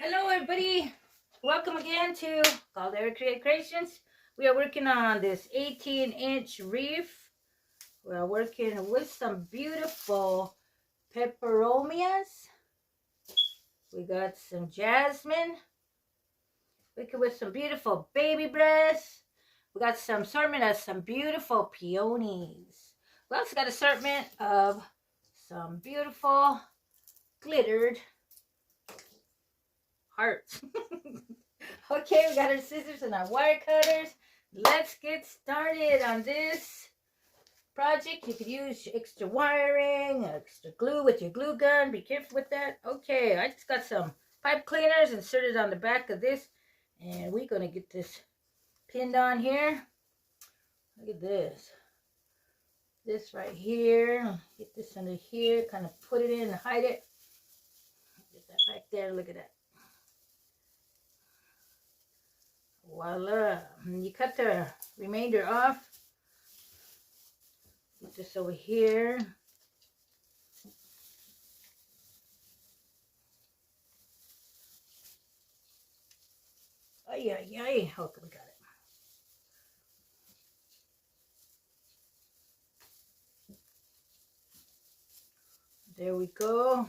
Hello everybody, welcome again to Caldera Creations. We are working on this 18-inch Wreath. We are working with some beautiful peperomias. We got some jasmine. Working with some beautiful baby breath. We got some assortment of some beautiful peonies. We also got assortment of some beautiful glittered hearts. Okay, we got our scissors and our wire cutters. Let's get started on this project. You could use extra wiring, extra glue with your glue gun. Be careful with that. Okay, I just got some pipe cleaners inserted on the back of this, and we're going to get this pinned on here. Look at this. This right here. Get this under here, kind of put it in and hide it. Get that back there. Look at that. Voila. You cut the remainder off. Put this over here. Ay, ay, ay. Okay, we got it. There we go.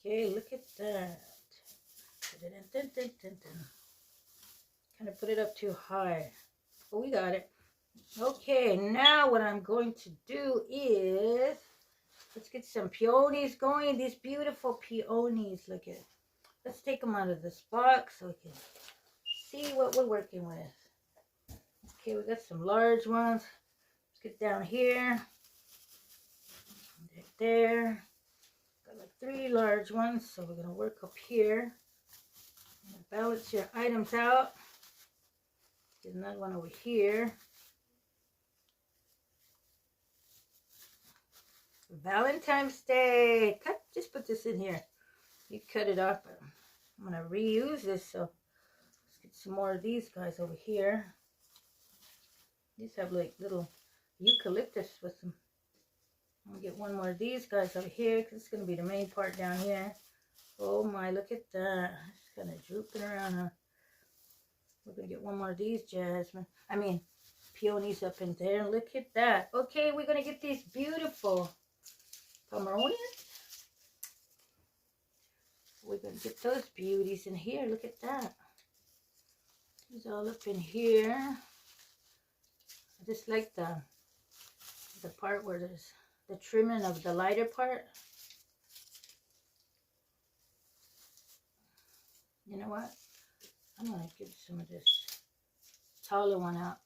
Okay, look at that. Kind of put it up too high. But we got it. Okay, now what I'm going to do is, let's get some peonies going. These beautiful peonies, look at it. Let's take them out of this box so we can see what we're working with. Okay, we got some large ones. Let's get down here. Right there. Got like 3 large ones, so we're going to work up here. Balance your items out. Get another one over here. Valentine's Day. Just put this in here. You cut it up. I'm going to reuse this, so let's get some more of these guys over here. These have like little eucalyptus with them. I'm going to get one more of these guys over here because it's going to be the main part down here. Oh my, look at that. It's kind of drooping around, huh? We're going to get one more of these peonies up in there. Look at that. Okay, we're going to get these beautiful peperomias. We're going to get those beauties in here. Look at that. It's all up in here. I just like the part where there's the trimming of the lighter part. You know what? I'm going to get some of this taller one out.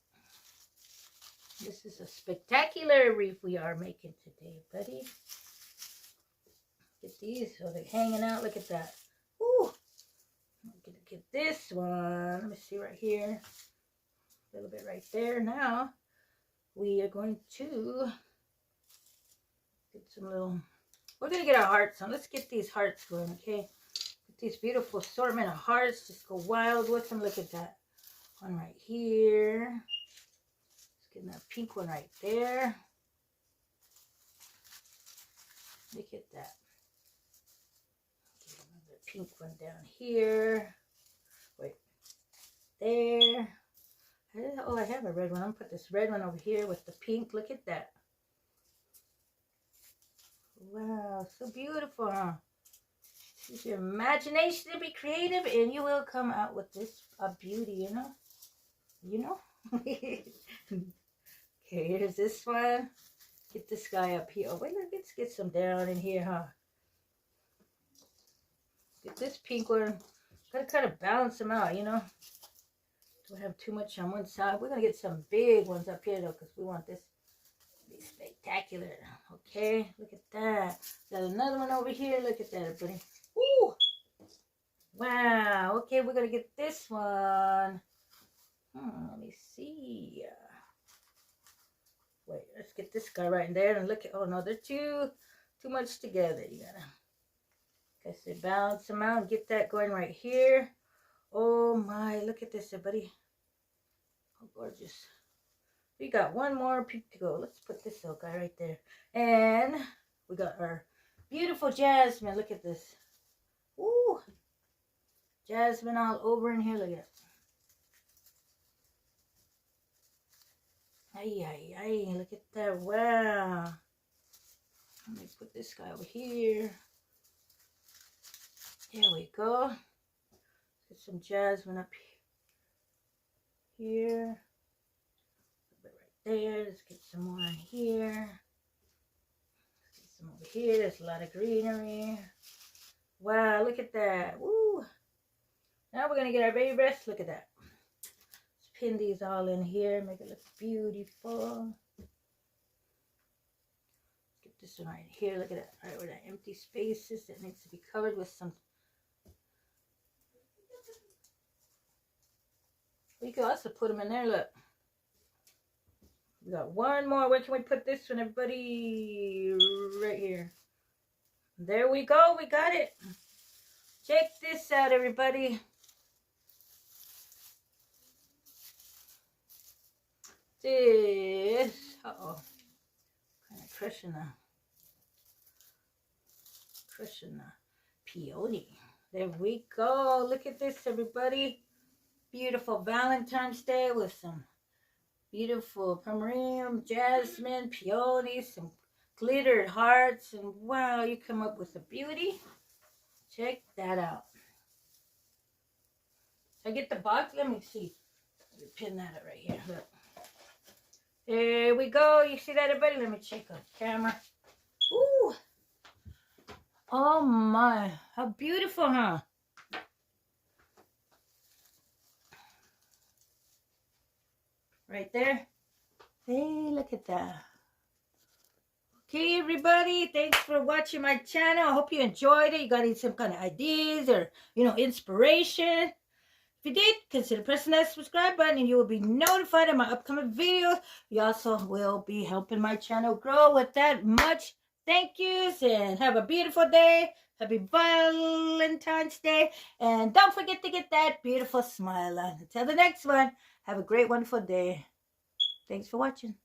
This is a spectacular wreath we are making today, buddy. Get these so they're hanging out. Look at that. Ooh. I'm going to get this one. Let me see right here. A little bit right there. Now, we are going to get some little... We're going to get our hearts on. Let's get these hearts going, okay? These beautiful assortment of hearts. Just go wild with them. Look at that. One right here. Let's get that pink one right there. Look at that. Get another pink one down here. Wait. There. Oh, I have a red one. I'm going to put this red one over here with the pink. Look at that. Wow. So beautiful, huh? Use your imagination to be creative, and you will come out with this beauty, you know? You know? Okay, here's this one. Get this guy up here. Oh, wait, let's get some down in here, huh? Get this pink one. Gotta kind of balance them out, you know? Don't have too much on one side. We're gonna get some big ones up here, though, because we want this to be spectacular. Okay, look at that. Got another one over here. Look at that, everybody. Ooh! Wow. Okay, we're going to get this one. Let me see. Wait, let's get this guy right in there. And look at, oh no, they're too much together. You gotta balance them out and get that going right here. Oh my, look at this, everybody. Oh, gorgeous. We got one more peak to go. Let's put this little guy right there. And we got our Beautiful jasmine. Look at this. Ooh. Jasmine all over in here. Look at it. Ay, ay, ay. Look at that. Wow. Let me put this guy over here. There we go. Get some jasmine up here. A bit right there. Let's get some more in here. Let's get some over here. There's a lot of greenery. Wow, look at that. Woo. Now we're going to get our baby breath. Look at that. Let's pin these all in here. Make it look beautiful. Get this one right here. Look at that. Right where that empty space is. That needs to be covered with some. We could also put them in there. Look. We got one more. Where can we put this one, everybody? Right here. There we go. We got it. Check this out, everybody. This. Uh-oh. Kind of crushing the peony. There we go. Look at this, everybody. Beautiful Valentine's Day with some beautiful peperomias, jasmine, peonies, some glittered hearts, and wow, you come up with a beauty. Check that out. I get the box. Let me see. Let me pin that up right here. Look. There we go. You see that, everybody? Let me check on camera. Ooh. Oh my. How beautiful, huh? Right there. Hey, look at that. Okay, everybody. Thanks for watching my channel. I hope you enjoyed it. You got some kind of ideas or, inspiration. If you did, consider pressing that subscribe button and you will be notified of my upcoming videos. You also will be helping my channel grow with that much thank yous. And have a beautiful day. Happy Valentine's Day. And don't forget to get that beautiful smile on. Until the next one, have a great, wonderful day. Thanks for watching.